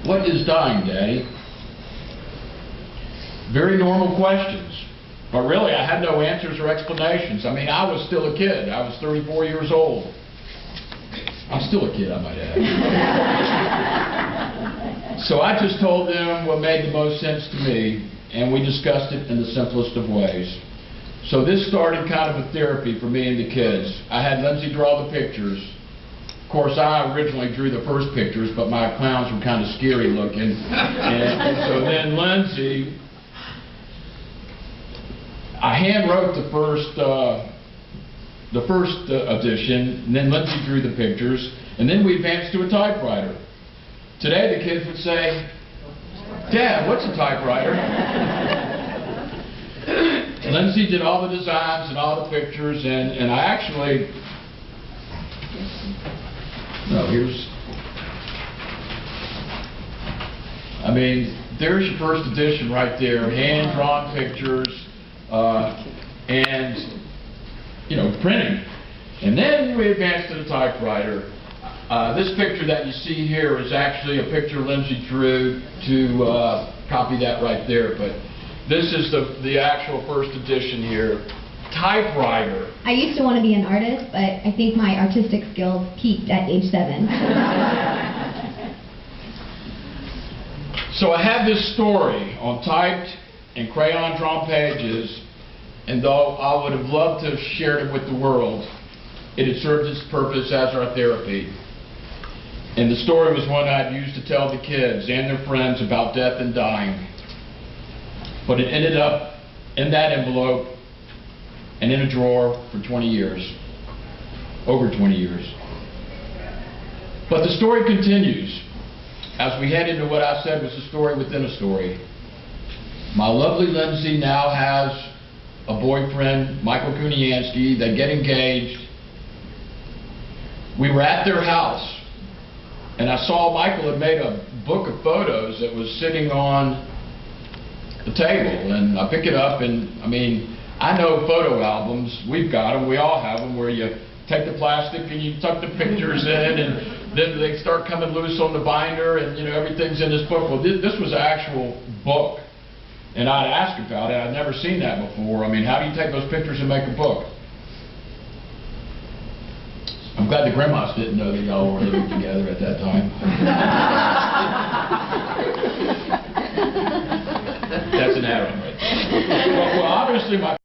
What is dying, Daddy? Very normal questions. But really, I had no answers or explanations. I mean, I was still a kid. I was 34 years old. I'm still a kid, I might add. So I just told them what made the most sense to me, and we discussed it in the simplest of ways. So this started kind of a therapy for me and the kids. I had Lindsey draw the pictures. Of course, I originally drew the first pictures, but my clowns were kind of scary looking. And so then Lindsey, I hand wrote the first edition, and then Lindsey drew the pictures, and then we advanced to a typewriter. Today the kids would say, "Dad, what's a typewriter?" Lindsey did all the designs and all the pictures, and I actually, there's your first edition right there, hand-drawn pictures, and, printing. And then we advanced to the typewriter. This picture that you see here is actually a picture Lindsey drew to copy that right there, but this is the actual first edition here. Typewriter. I used to want to be an artist, but I think my artistic skills peaked at age 7. So I have this story on typed and crayon drawn pages, and though I would have loved to have shared it with the world, it had served its purpose as our therapy. And the story was one I'd used to tell the kids and their friends about death and dying. But it ended up in that envelope and in a drawer for 20 years. Over 20 years. But the story continues as we head into what I said was a story within a story. My lovely Lindsey now has a boyfriend, Michael Kuniansky. They get engaged. We were at their house, and I saw Michael had made a book of photos that was sitting on the table, and I pick it up, and I know photo albums. We've got them. We all have them, where you take the plastic and you tuck the pictures in, and then they start coming loose on the binder, and everything's in this book. Well, this was an actual book, and I'd asked about it. I'd never seen that before. How do you take those pictures and make a book? I'm glad the grandmas didn't know that y'all were living together at that time. That's an add-on right there. Well, obviously my